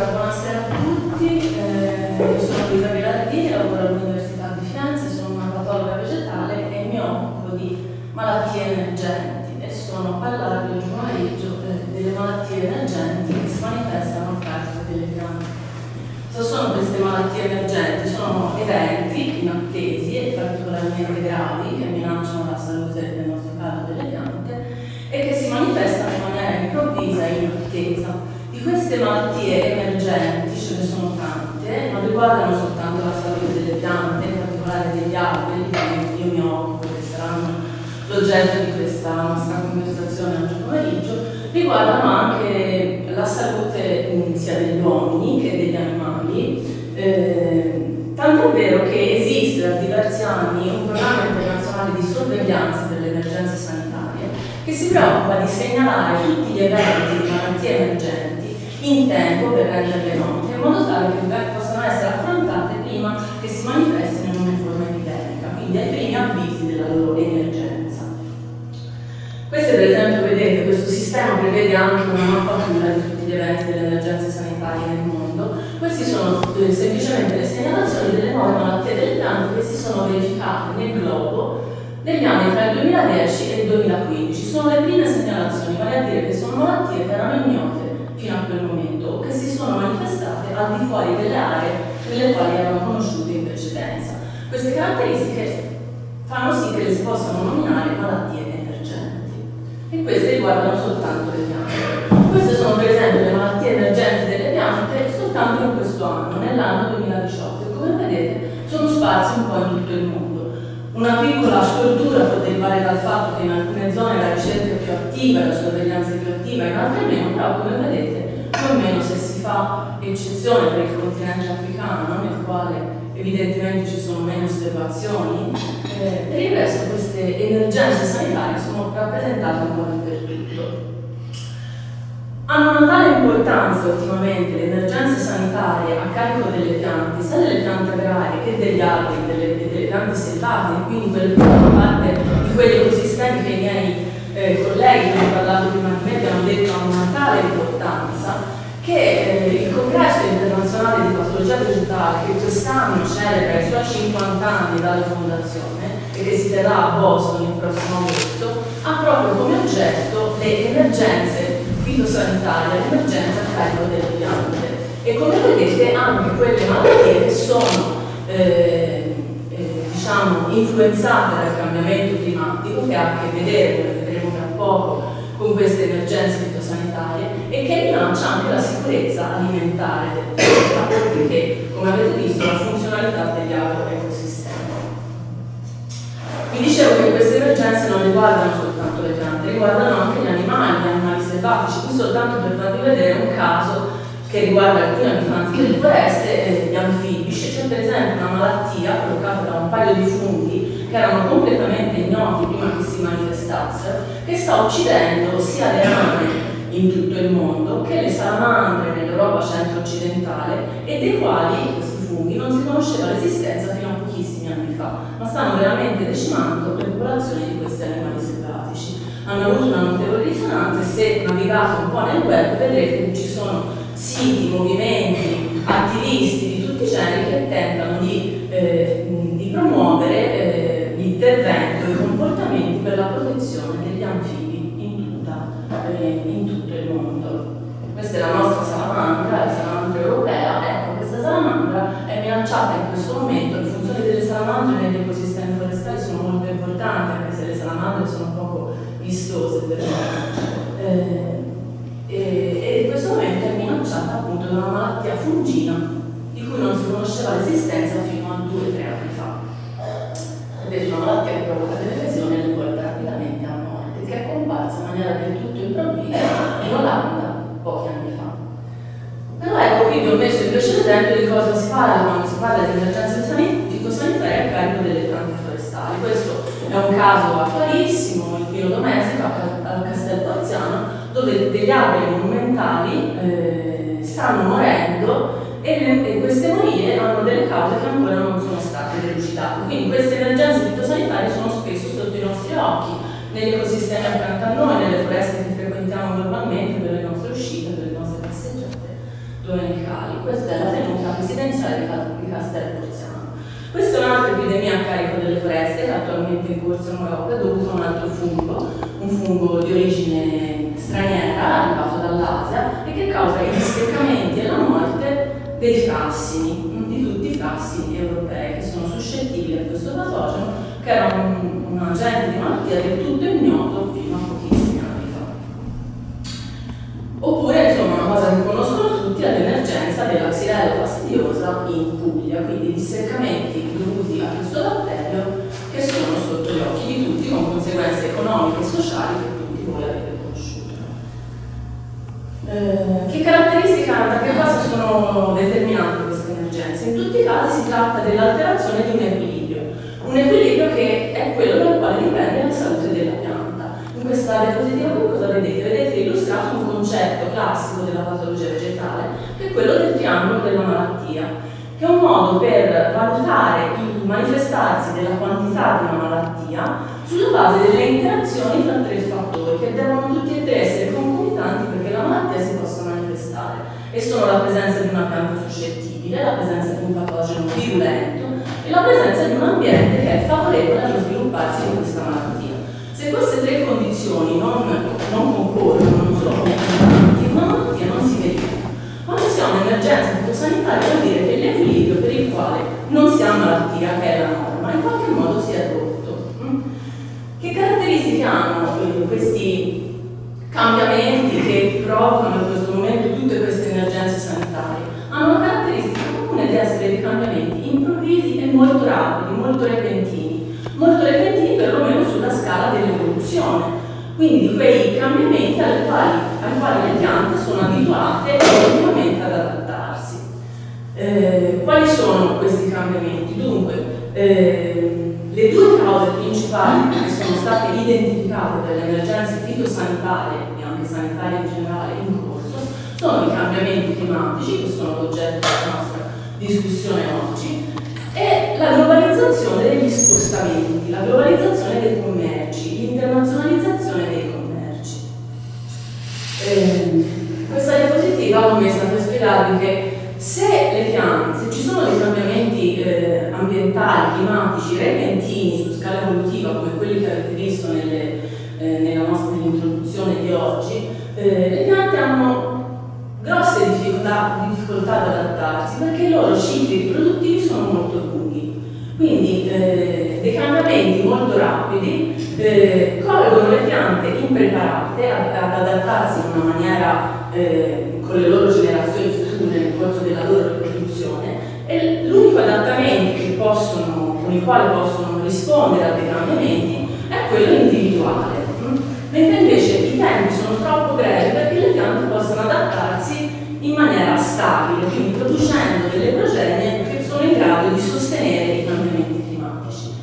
buonasera a tutti. Io sono Luisa Ghilardini, lavoro all'Università di Firenze, sono una patologa vegetale e mi occupo di malattie emergenti e sono a parlarvi oggi pomeriggio delle malattie emergenti che si manifestano a causa delle piante. Cosa sono queste malattie emergenti? Sono eventi inattesi e particolarmente gravi che minacciano la salute, nel nostro caso, delle piante e che si manifestano in maniera improvvisa e inattesa. Di queste malattie emergenti ce ne sono tante, non riguardano soltanto la salute delle piante, in particolare degli alberi, di cui io mi occupo, che saranno l'oggetto di questa nostra conversazione oggi pomeriggio, riguardano anche la salute sia degli uomini che degli animali. Tanto è vero che esiste da diversi anni un programma internazionale di sorveglianza delle emergenze sanitarie che si preoccupa di segnalare tutti gli eventi di malattie emergenti in tempo per renderle note, in modo tale che possano essere affrontate prima che si manifestino in una forma epidemica, quindi ai primi avvisi della loro emergenza. Questo, per esempio, vedete, questo sistema prevede anche una mappatura di tutti gli eventi delle emergenze sanitarie nel mondo. Queste sono semplicemente le segnalazioni delle nuove malattie delle piante che si sono verificate nel globo negli anni tra il 2010 e il 2015. Sono le prime segnalazioni, vale a dire che sono malattie che erano ignote fino a quel momento o che si sono manifestate al di fuori delle aree nelle quali erano conosciute in precedenza. Queste caratteristiche fanno sì che le si possano nominare malattie emergenti e queste riguardano soltanto le piante. Queste sono per esempio le malattie emergenti delle piante soltanto in questo anno, nell'anno 2018, e come vedete sono sparse un po' in tutto il mondo. Una piccola stortura può derivare dal fatto che in alcune zone la ricerca è più attiva, la sorveglianza è più attiva, in altre meno, però come vedete più o meno, se si fa eccezione per il continente africano, nel quale evidentemente ci sono meno osservazioni, per il resto queste emergenze sanitarie sono rappresentate un po' dappertutto. Hanno una tale importanza ultimamente le emergenze sanitarie a carico delle piante, sia delle piante agrarie che degli alberi, delle piante selvatiche, quindi quelle che fanno parte di quegli ecosistemi che i miei colleghi che hanno parlato prima di me abbiano detto hanno una tale importanza, che il Congresso internazionale di patologia vegetale, che quest'anno celebra i suoi 50 anni dalla fondazione e che si terrà a Boston il prossimo agosto, ha proprio come oggetto le emergenze fitosanitarie, le emergenze a carico delle piante. E come vedete anche quelle malattie che sono diciamo, influenzate dal cambiamento climatico, che ha a che vedere, come vedremo tra poco, con queste emergenze fitosanitarie e che minaccia anche la sicurezza alimentare del pianeta, perché, come avete visto, la funzionalità degli agroecosistemi. Vi dicevo che queste emergenze non riguardano soltanto le piante, riguardano anche gli animali selvatici. Qui soltanto per farvi vedere un caso che riguarda alcuni abitanti delle foreste, gli anfibi. C'è per esempio una malattia provocata da un paio di funghi che erano completamente ignoti prima che si manifestassero, che sta uccidendo sia le rane in tutto il mondo che le salamandre nell'Europa centro-occidentale, e dei quali questi funghi non si conosceva l'esistenza fino a pochissimi anni fa, ma stanno veramente decimando le popolazioni di questi animali selvatici. Hanno avuto una notevole risonanza e se navigate un po' nel web vedrete che ci sono siti, movimenti, attivisti di tutti i generi che tentano di promuovere l'intervento e i comportamenti per la protezione degli anfibi in tutto il mondo. Questa è la nostra salamandra, la salamandra europea. Ecco, questa salamandra è minacciata in questo momento. Le funzioni delle salamandre negli ecosistemi forestali sono molto importanti, anche se le salamandre sono poco vistose per noi. E in questo momento è minacciata appunto da una malattia fungina di cui non si conosceva l'esistenza fino a 2 o 3 anni fa. Vedete, una malattia che provoca delle lesioni e le porta rapidamente a morte, che è comparsa in maniera del tutto improvvisa in Olanda pochi anni fa. Però ecco, qui vi ho messo invece l'esempio di cosa si parla quando si parla di emergenze fitosanitarie a carico delle piante forestali. Questo è un caso attualissimo, il pino domestico a Castel Porziano, dove degli alberi monumentali stanno morendo e queste morie hanno delle cause che ancora non sono state delucidate. Quindi queste emergenze fitosanitarie sono spesso sotto i nostri occhi, negli ecosistemi accanto a noi, nelle foreste che frequentiamo normalmente, per le nostre uscite, per le nostre passeggiate domenicali. Questa è la tenuta presidenziale di Castel Porziano. Questa è un'altra epidemia a carico delle foreste che è attualmente in corso in Europa, dovuta a un altro fungo, un fungo di origine straniera, arrivato dall'Asia, e che causa i disseccamenti e la morte dei frassini, di tutti i frassini europei che sono suscettibili a questo patogeno, che era un agente di malattia del tutto ignoto fino a pochissimi anni fa. Oppure, insomma, una cosa che conoscono tutti è l'emergenza della xylella fastidiosa in Puglia, quindi disseccamenti dovuti a questo batterio che sono sotto gli occhi di tutti, con conseguenze economiche e sociali che tutti voi avete conosciuto. Che caratteristiche hanno, da che cosa sono determinate queste emergenze? In tutti i casi si tratta dell'alterazione di un equilibrio che è quello dal quale dipende la salute della pianta. In questa diapositiva cosa vedete? Vedete illustrato un concetto classico della patologia vegetale, che è quello del triangolo della malattia, che è un modo per valutare il manifestarsi della quantità di una malattia sulla base delle interazioni tra tre fattori, che devono tutti e tre essere concomitanti perché la malattia si possa manifestare, e sono la presenza di una pianta suscettibile, la presenza di un patogeno virulento e la presenza di un ambiente che è favorevole allo svilupparsi di questa malattia. Se queste tre condizioni non concorrono, non sono concomitanti, una malattia non si verifica. Quando si ha un'emergenza fitosanitaria vuol dire che l'equilibrio per il quale non si ha malattia, che è la norma, in qualche modo si è rotto. Che caratteristiche hanno questi cambiamenti che provocano in questo momento tutte queste emergenze sanitarie? Hanno una caratteristica comune di essere dei cambiamenti improvvisi e molto rapidi, molto repentini perlomeno sulla scala dell'evoluzione, quindi di quei cambiamenti ai quali le piante sono abituate continuamente ad adattarsi. Quali sono questi cambiamenti? Dunque, le due cause principali che sono state identificate per le emergenze fitosanitarie e anche sanitarie in generale in corso sono i cambiamenti climatici, che sono l'oggetto della nostra discussione oggi, e la globalizzazione degli spostamenti, la globalizzazione dei commerci, l'internazionalizzazione dei commerci. Questa diapositiva l'ho messa per spiegarvi che se ci sono dei cambiamenti ambientali, climatici, repentini su scala evolutiva, come quelli che avete visto nella nostra introduzione di oggi, le piante hanno grosse difficoltà ad adattarsi perché i loro cicli riproduttivi sono molto lunghi. Quindi dei cambiamenti molto rapidi colgono le piante impreparate ad adattarsi in una maniera con le loro generazioni future nel corso della loro riproduzione, e l'unico adattamento con il quale possono rispondere a dei cambiamenti è quello individuale. Mentre invece i tempi sono troppo brevi perché le piante possano adattarsi in maniera stabile, quindi producendo delle progenie che sono in grado di sostenere i cambiamenti climatici.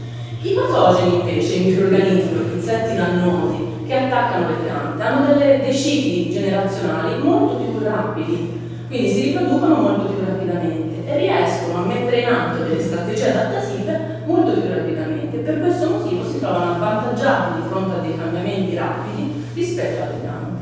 I patogeni invece, i microrganismi, gli insetti dannosi che attaccano le piante, hanno dei cicli generazionali molto più rapidi, quindi si riproducono molto più rapidamente e riescono a mettere in atto delle strategie adattative molto più rapidamente. Per questo motivo si trovano avvantaggiati di fronte a dei cambiamenti rapidi rispetto alle piante.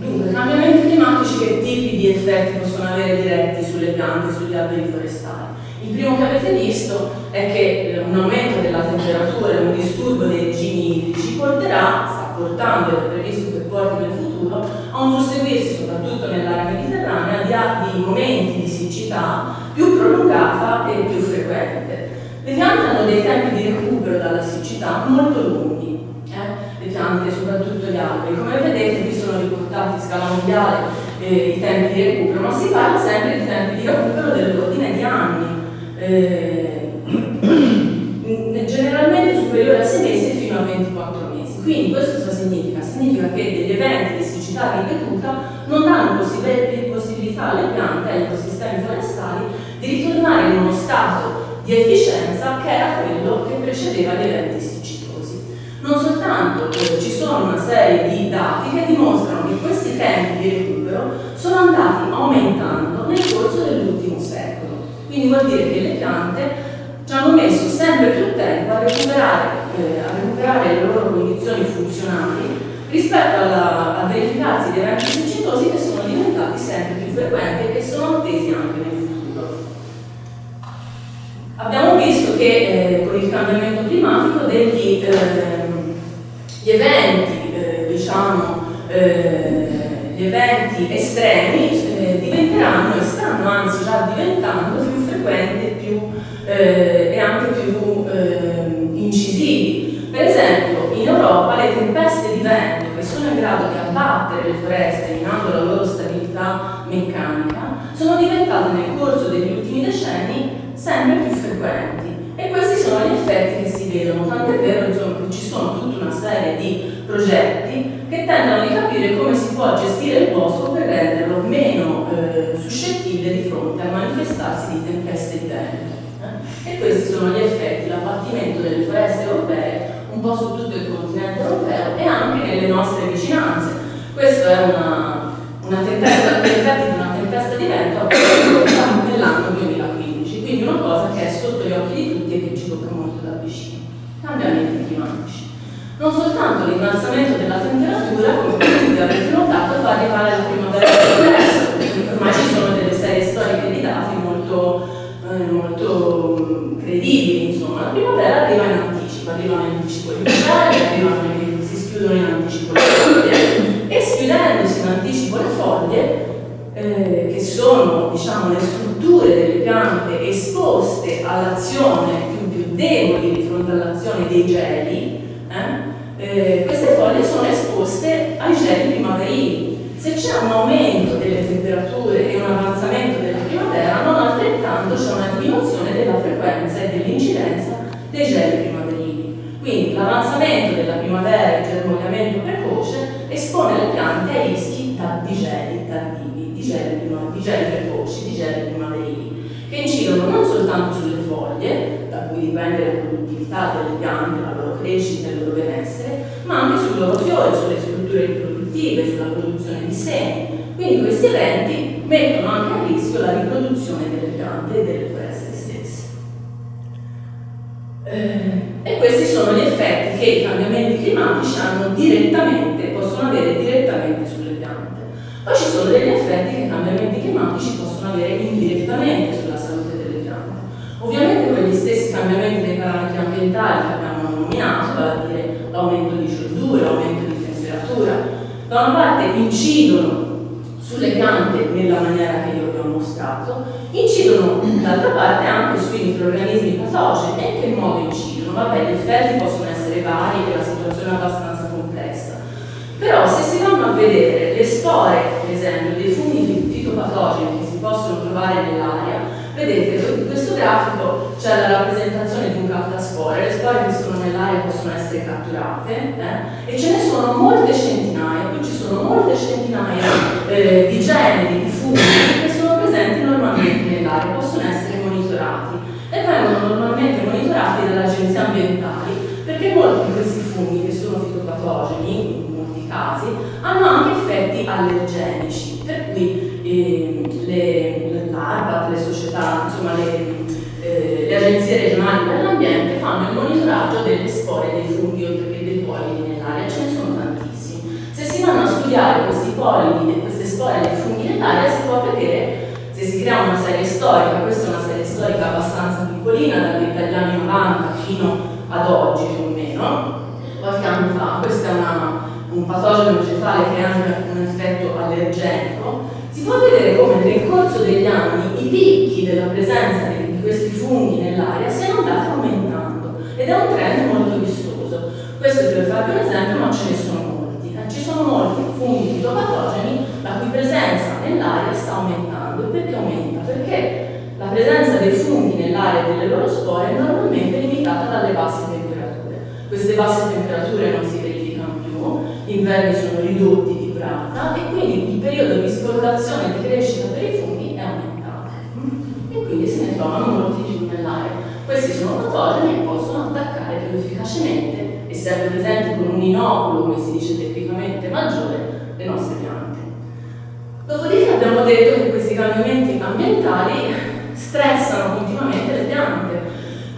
Dunque, cambiamenti climatici, che tipi di effetti possono avere diretti sulle piante e sugli alberi forestali? Il primo che avete visto è che un aumento della temperatura e un disturbo dei regimi idrici sta portando, ed è previsto che porti nel futuro, a un susseguirsi, soprattutto nell'area mediterranea, di momenti di siccità più prolungata e più frequente. Le piante hanno dei tempi di recupero dalla siccità molto lunghi. Le piante, soprattutto gli alberi, come vedete qui sono riportati a scala mondiale i tempi di recupero, ma si parla sempre di tempi di recupero dell'ordine di anni, generalmente superiore a 6 mesi fino a 24 mesi. Quindi questo cosa significa? Significa che degli eventi di siccità ripetuta non danno possibilità alle piante, agli ecosistemi forestali, di ritornare in uno stato di efficienza che era quello che precedeva gli eventi siccitosi. Non soltanto, ci sono una serie di dati che dimostrano che questi tempi di recupero sono andati aumentando nel corso dell'ultimo secolo. Quindi vuol dire che le piante ci hanno messo sempre più tempo a recuperare le loro condizioni funzionali rispetto a verificarsi di eventi siccitosi che sono diventati sempre più frequenti e che sono attesi anche nel futuro. Abbiamo visto che con il cambiamento climatico gli eventi estremi diventeranno e stanno anzi già diventando più frequenti e anche più incisivi. Per esempio in Europa le tempeste di vento che sono in grado di abbattere le foreste minando la loro stabilità meccanica sono diventate nel corso degli ultimi decenni sempre più frequenti, e questi sono gli effetti che si vedono, tant'è vero insomma, che ci sono tutta una serie di progetti che tentano di capire come si può gestire il bosco per renderlo meno suscettibile di fronte al manifestarsi di tempeste di vento. E questi sono gli effetti, l'abbattimento delle foreste europee un po' su tutto il continente europeo e anche nelle nostre vicinanze. Questa è una tempesta, gli effetti di una tempesta di vento nell'anno 2015, quindi una cosa che è sotto gli occhi di tutti e che ci tocca molto da vicino. Cambiamenti climatici. Non soltanto l'innalzamento della temperatura, come tutti avete notato, fa arrivare la primavera progresso, perché ormai ci sono delle serie storiche di dati molto credibili, insomma. La primavera arrivano in anticipo i uccelli, si schiudono in anticipo le foglie, e schiudendosi in anticipo le foglie, che sono, diciamo, le strutture delle piante esposte all'azione più deboli di fronte all'azione dei geli, queste foglie sono esposte ai geli primaverili. Se c'è un aumento delle temperature e un avanzamento della primavera, non altrettanto c'è una diminuzione della frequenza e dell'incidenza dei geli primaverili. Quindi l'avanzamento della primavera e il germogliamento precoce espone le piante ai rischi di geli tardivi, di geli precoci, di geli primaverili, che incidono non soltanto sulle foglie, da cui dipende la produttività delle piante, la loro crescita e il loro benessere, ma anche sui loro fiori, sulle strutture riproduttive, sulla produzione di semi. Quindi questi eventi mettono anche a rischio la riproduzione delle piante e delle foreste stesse. E questi sono gli effetti che i cambiamenti climatici possono avere direttamente sulle piante. Poi ci sono degli effetti che i cambiamenti climatici possono avere indirettamente sulla salute delle piante. Ovviamente quegli stessi cambiamenti dei parametri ambientali che abbiamo nominato, vale a dire l'aumento di CO2, l'aumento di temperatura, da una parte incidono sulle piante nella maniera che io vi ho mostrato, incidono d'altra parte anche sui microrganismi patogeni. E in che modo incidono? Vabbè, gli effetti possono essere vari e la situazione è abbastanza complessa, però se si vanno a vedere le spore, per esempio, dei funghi fitopatogeni che si possono trovare nell'aria, vedete che in questo grafico c'è la rappresentazione di un captaspore. Le spore che sono nell'aria possono essere catturate e ce ne sono molte centinaia, qui ci sono molte centinaia di generi di funghi che sono presenti normalmente nell'aria, possono essere monitorati e vengono normalmente monitorati dalle agenzie ambientali, perché molti di questi funghi, che sono fitopatogeni in molti casi, hanno anche effetti allergenici, per cui l'ARPAT, le società, insomma le agenzie regionali dell'ambiente fanno il monitoraggio delle spore dei funghi oltre che dei polini nell'aria. Ce ne sono tantissimi. Se si vanno a studiare questi polini e queste spore dei funghi nell'aria, si può vedere se si crea una serie storica. Questa è una serie storica abbastanza piccolina, dagli anni 90 fino ad oggi più o meno, qualche anno fa. Questo è un patogeno vegetale che ha anche un effetto allergenico. Si può vedere come nel corso degli anni i picchi della presenza di questi funghi nell'aria siano andati aumentando, ed è un trend molto vistoso. Questo è per farvi un esempio, ma ce ne sono molti. Ci sono molti funghi fitopatogeni la cui presenza nell'aria sta aumentando. E perché aumenta? Perché la presenza dei funghi nell'aria e delle loro spore è normalmente limitata dalle basse temperature. Queste basse temperature non si verificano più, gli inverni sono ridotti di durata e quindi il periodo di sporulazione e di crescita per i funghi è aumentato. E quindi se ne trovano molti più nell'aria. Questi sono patogeni e possono attaccare più efficacemente, essendo presenti con un inoculo, come si dice tecnicamente, maggiore, le nostre piante. Dopodiché abbiamo detto che questi cambiamenti ambientali stressano continuamente le piante,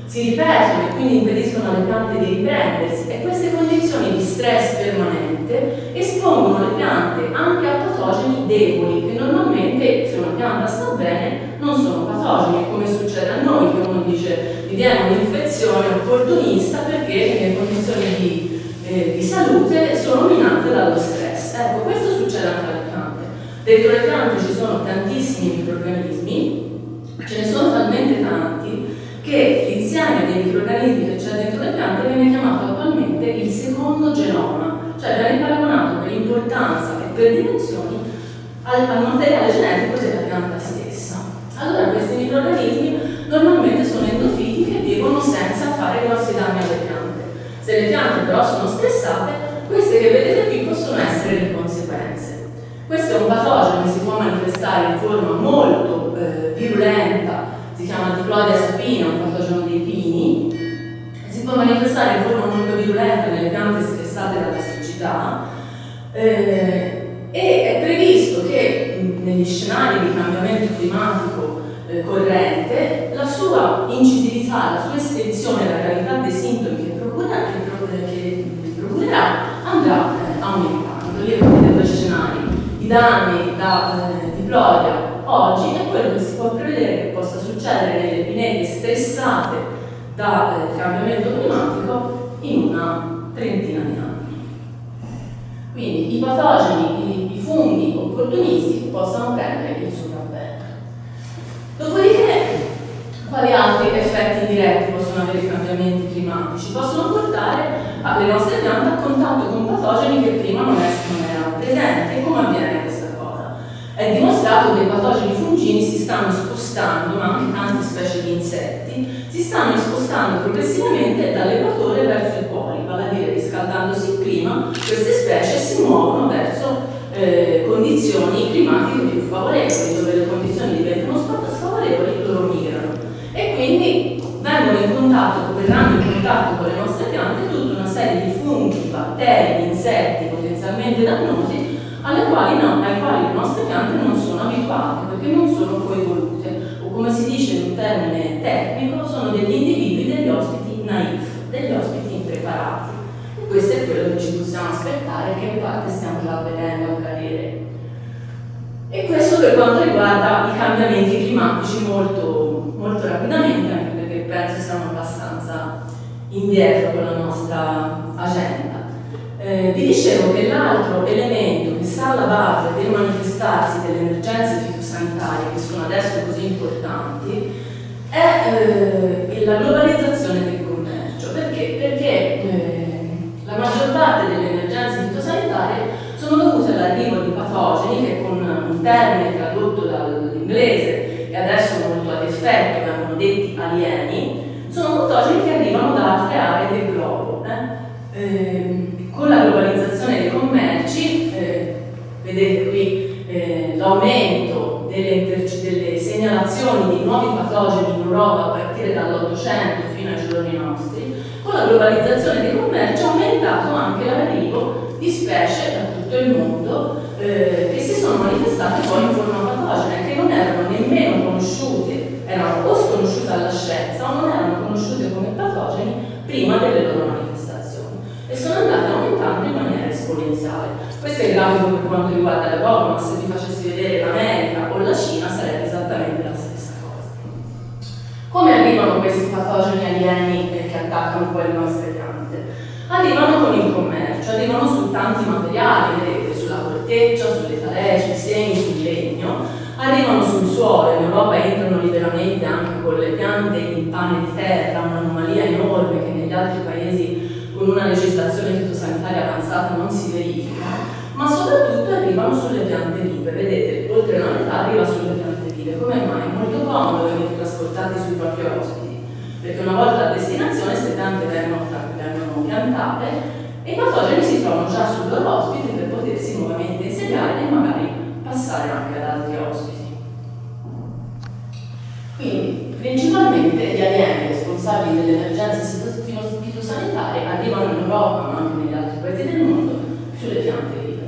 si ripetono e quindi impediscono alle piante di riprendersi, e queste condizioni di stress permanente naturalmente, espongono le piante anche a patogeni deboli, che normalmente, se una pianta sta bene, non sono patogeni, come succede a noi, che uno dice mi viene un'infezione opportunista perché le mie condizioni di salute sono minate dallo stress. Ecco, questo succede anche alle piante. Dentro le piante ci sono tantissimi microrganismi, ce ne sono talmente tanti che l'insieme dei microrganismi che c'è dentro le piante viene chiamato attualmente il secondo genoma, cioè viene paragonato per importanza e per dimensioni al materiale genetico della pianta stessa. Allora questi microrganismi normalmente sono endofiti che vivono senza fare grossi danni alle piante. Se le piante però sono stressate, queste che vedete qui possono essere le conseguenze. Questo è un patogeno che si può manifestare in forma molto virulenta, si chiama diploide sapina, un patogeno dei pini, si può manifestare in forma molto virulenta nelle piante stressate dalla siccità e è previsto che negli scenari di cambiamento climatico corrente la sua incisività, la sua estensione, la gravità dei sintomi che procurerà andrà aumentando. Lì vedete due scenari, i danni da diploide oggi è quello che si può prevedere che possa succedere nelle pinete stressate dal cambiamento climatico in una trentina di anni. Quindi i patogeni, i funghi opportunisti possono prendere il sopravvento. Dopodiché, quali altri effetti indiretti possono avere i cambiamenti climatici? Possono portare le nostre piante a contatto con patogeni che prima non erano presenti. E come avviene questa cosa? È dimostrato che i patogeni fungini si stanno spostando, ma anche tante specie di insetti, si stanno spostando progressivamente dall'equatore verso i poli, vale a dire riscaldandosi il clima, queste specie si muovono verso condizioni climatiche più favorevoli, dove le condizioni diventano sfavorevoli, loro migrano. E quindi verranno in contatto con le nostre piante tutta una serie di funghi, batteri, insetti potenzialmente dannosi ai quali le nostre piante non sono abituate perché non sono coevolute, o come si dice in un termine tecnico, sono degli individui, degli ospiti naif, degli ospiti impreparati. E questo è quello che ci possiamo aspettare, che in parte stiamo già vedendo accadere. E questo per quanto riguarda i cambiamenti climatici molto, molto rapidamente, anche perché penso siamo abbastanza indietro con la nostra agenda. Vi dicevo che l'altro elemento che sta alla base del manifestarsi delle emergenze fitosanitarie, che sono adesso così importanti, è la globalizzazione del commercio. Perché? Perché la maggior parte delle emergenze fitosanitarie sono dovute all'arrivo di patogeni che, con un termine tradotto dall'inglese e adesso molto ad effetto vengono detti alieni, sono patogeni che arrivano da altre aree del globo. Con la globalizzazione dei commerci, vedete qui l'aumento delle segnalazioni di nuovi patogeni in Europa a partire dall'800 fino ai giorni nostri. Con la globalizzazione dei commerci è aumentato anche l'arrivo di specie da tutto il mondo che si sono manifestate poi in forma patogena, che non erano nemmeno conosciute, erano o sconosciute alla scienza o non erano conosciute come patogeni prima delle loro manifestazioni, e sono andate aumentando in maniera esponenziale. Questo è il grafico per quanto riguarda l'Europa, ma se vi facessi vedere l'America o la Cina sarebbe esattamente la stessa cosa. Come arrivano questi patogeni alieni che attaccano poi le nostre piante? Arrivano con il commercio, arrivano su tanti materiali, vedete, sulla corteccia, sulle talee, sui semi, sul legno, arrivano sul suolo. In Europa entrano liberamente anche con le piante in pane di terra, un'anomalia enorme che negli altri paesi con una legislazione fitosanitaria avanzata non si verifica, ma soprattutto arrivano sulle piante vive. Vedete, oltre la metà arriva sulle piante vive. Come mai? È molto comodo venire trasportati sui propri ospiti, perché una volta a destinazione queste piante vengono piantate e i patogeni si trovano già sul loro ospite per potersi nuovamente insediare e magari passare anche ad altri ospiti. Quindi, principalmente gli alieni responsabili delle emergenze fitosanitarie arrivano in Europa, ma anche negli altri paesi del mondo, sulle piante vive.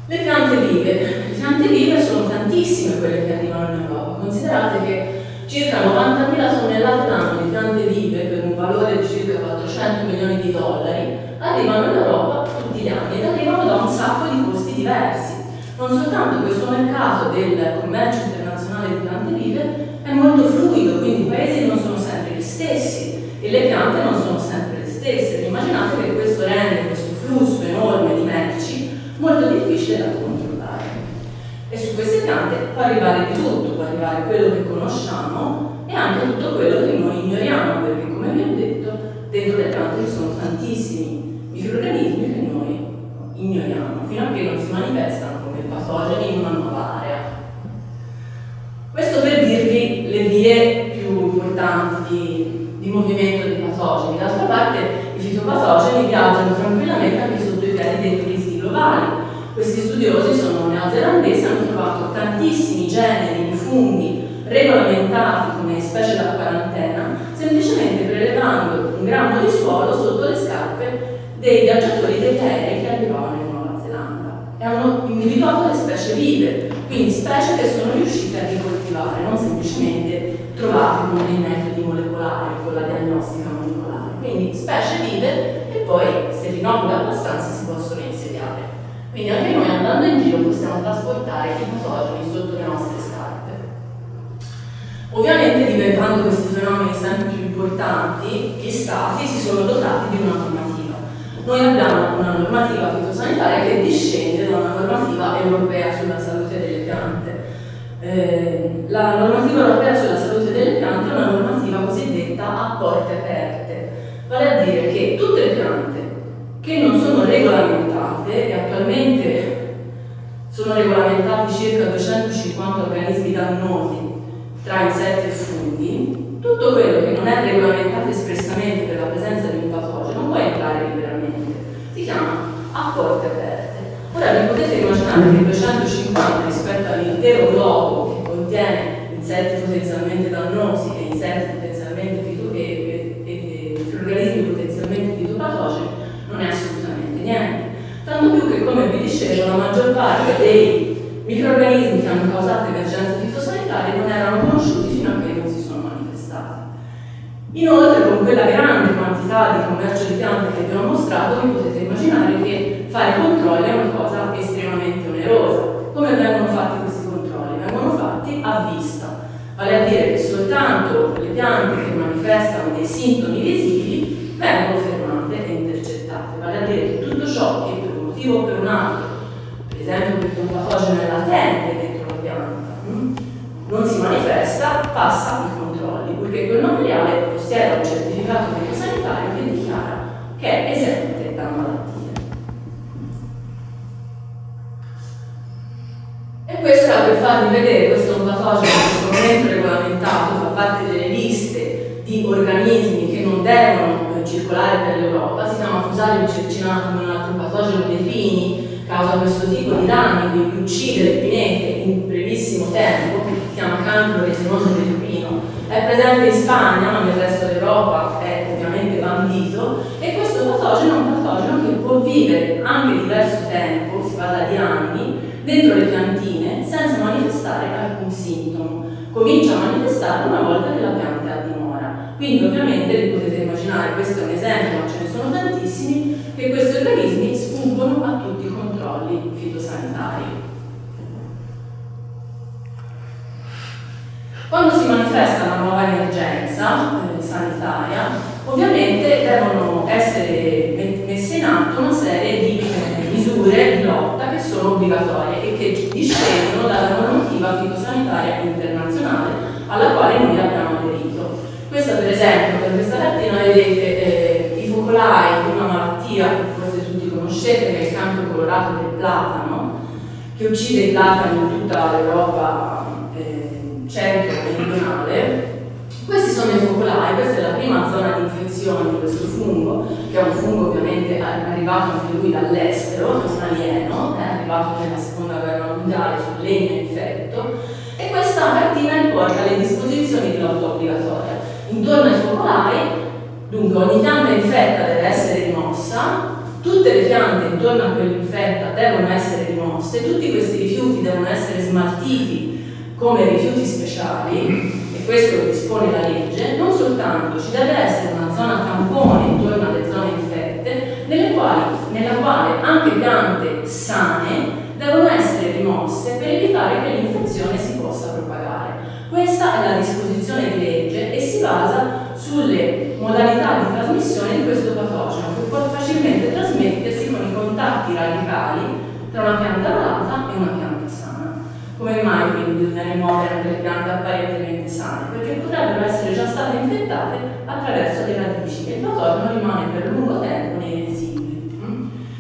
Le piante vive sono tantissime quelle che arrivano in Europa. Considerate che circa 90.000 tonnellate l'anno di piante vive per un valore di circa 400 milioni di dollari arrivano in Europa tutti tutti gli anni ed arrivano da un sacco di posti diversi. Non soltanto questo mercato del commercio internazionale di piante vive è molto fluido, quindi i paesi non sono sempre gli stessi e le piante non sono sempre le stesse. Immaginate che questo rende questo flusso enorme di merci molto difficile da controllare. E su queste piante può arrivare di tutto, può arrivare quello che conosciamo e anche tutto quello che noi ignoriamo, perché come vi ho detto, dentro le piante ci sono tantissimi microrganismi che noi ignoriamo, fino a che non si manifestano come patogeni in una nuova area. Questo per dirvi le vie più importanti di movimento dei patogeni. D'altra parte i fitopatogeni viaggiano tranquillamente anche sotto i piedi dei turisti globali. Questi studiosi sono neozelandesi, hanno trovato tantissimi generi di funghi regolamentati come specie da quarantena, semplicemente prelevando un grammo di suolo sotto le scarpe dei viaggiatori degli aerei che arrivavano in Nuova Zelanda. E hanno individuato le specie vive, quindi specie che sono riuscite a ricoltivare, non semplicemente trovate con dei metodi molecolari, con la diagnostica molecolare. Quindi specie vive e poi, se rinnovano abbastanza, si possono insediare. Quindi anche noi andando in giro possiamo trasportare i patogeni sotto le nostre scarpe. Ovviamente, diventando questi fenomeni sempre più importanti, gli stati si sono dotati di una normativa. Noi abbiamo una normativa fitosanitaria che discende da una normativa europea sulla salute delle piante. La normativa europea sulla salute delle piante è una normativa cosiddetta a porte aperte, vale a dire che tutte le piante che non sono regolamentate, e attualmente sono regolamentati circa 250 organismi dannosi tra insetti e funghi, tutto quello che non è regolamentato espressamente per la presenza di un patogeno può entrare liberamente. Si chiama a porte aperte. Ora vi potete immaginare che 250 rispetto all'intero globo che contiene insetti potenzialmente dannosi e insetti potenzialmente organismi potenzialmente fitopatogeni non è assolutamente niente. Tanto più che, come vi dicevo, la maggior parte dei microrganismi che hanno causato emergenze fitosanitarie non erano conosciuti fino a che non si sono manifestati. Inoltre, con quella grande quantità di commercio di piante che vi ho mostrato, vi potete immaginare che fare controlli è una cosa estremamente onerosa. Come vengono fatti questi controlli? Vengono fatti a vista, vale a dire che soltanto le piante che manifestano dei sintomi visibili vengono fermate e intercettate, vale a dire che tutto ciò che per un motivo o per un altro, per esempio perché un patogeno è latente dentro la pianta, non si manifesta, passa i controlli, perché quel materiale possiede un certificato fitosanitario che dichiara che è esente da malattie. E questo era per farvi vedere, questo è un patogeno in questo momento regolamentato, fa parte delle liste di organismi che non devono circolare per l'Europa, si chiama Fusarium circinatum, un altro patogeno dei pini, causa questo tipo di danni, quindi uccide le pinete in brevissimo tempo, si chiama cancro resinoso del pino, è presente in Spagna, ma nel resto d'Europa è ovviamente bandito, e questo patogeno è un patogeno che può vivere anche diverso tempo, si parla di anni, dentro le piantine senza manifestare alcun sintomo. Comincia a manifestare una volta che la pianta è a dimora. Quindi ovviamente vi potete immaginare, questo è un esempio, ma ce ne sono tantissimi, che questi organismi sfuggono a tutti i controlli fitosanitari. Quando si manifesta una nuova emergenza sanitaria, ovviamente devono essere messe in atto una serie di misure di lotta che sono obbligatorie e che discendono dalla normativa fitosanitaria internazionale alla quale noi abbiamo aderito. Questa, per esempio, per questa cartina vedete i focolai di una malattia che forse tutti conoscete, che è il cancro colorato del platano, che uccide i platani in tutta l'Europa centro-meridionale. Questi sono i focolai, questa è la prima zona di infezione di questo fungo, che è un fungo ovviamente arrivato anche lui dall'estero, è un alieno, è arrivato nella seconda guerra mondiale sul legno infetto, e questa cartina riporta le disposizioni di lotta obbligatoria. Intorno ai focolai, dunque ogni pianta infetta deve essere rimossa, tutte le piante intorno a quell'infetta devono essere rimosse, tutti questi rifiuti devono essere smaltiti come rifiuti speciali, e questo lo dispone la legge. Non soltanto, ci deve essere una zona tampone intorno alle zone infette, nelle quali nella quale anche piante sane devono essere rimosse per evitare che l'infezione si possa propagare. Questa è la disposizione di legge e si basa sulle modalità di trasmissione di questo patogeno, che può facilmente trasmettersi con i contatti radicali tra una pianta malata e una pianta sana. Come mai quindi bisogna rimuovere anche le piante apparentemente sane? Perché potrebbero essere già state infettate attraverso le radici e il patogeno rimane per lungo tempo nei residui.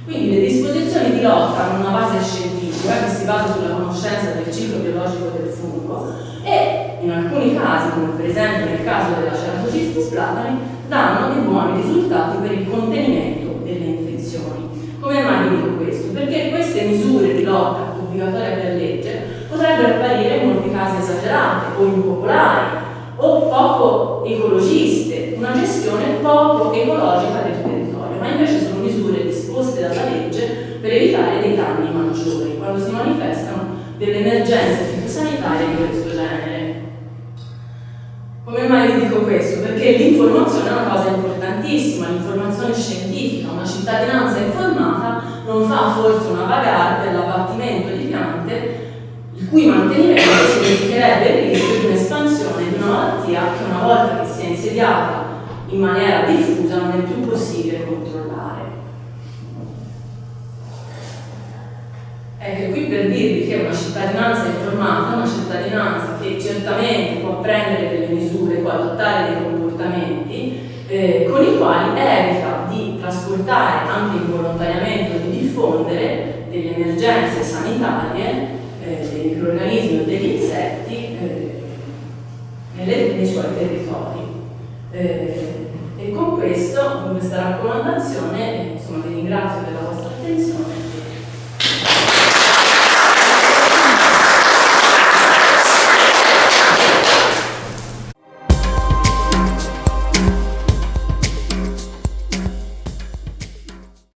Quindi le disposizioni di lotta hanno una base scientifica che si basa sulla conoscenza del ciclo biologico del fungo e in alcuni casi, come per esempio nel caso della Ceratocistis platani, danno dei buoni risultati per il contenimento delle infezioni. Come mai vi dico questo? Perché queste misure di lotta obbligatorie per legge potrebbero apparire in molti casi esagerate o impopolari o poco ecologiste, una gestione poco ecologica del territorio, ma invece sono misure disposte dalla legge per evitare dei danni maggiori quando si manifestano delle emergenze fitosanitarie di questo genere. Come mai vi dico questo? Perché l'informazione è una cosa importantissima, l'informazione scientifica, una cittadinanza informata non fa forse una bagarre per l'abbattimento di piante il cui mantenimento significherebbe il rischio di un'espansione di una malattia che una volta che si è insediata in maniera diffusa non è più possibile controllare. Ecco, qui per dirvi che una cittadinanza informata è una cittadinanza che certamente può prendere delle misure, può adottare dei comportamenti con i quali evita di trasportare anche involontariamente o di diffondere delle emergenze sanitarie dei microrganismi o degli insetti nei suoi territori. E con questo, con questa raccomandazione, insomma, vi ringrazio per la vostra attenzione.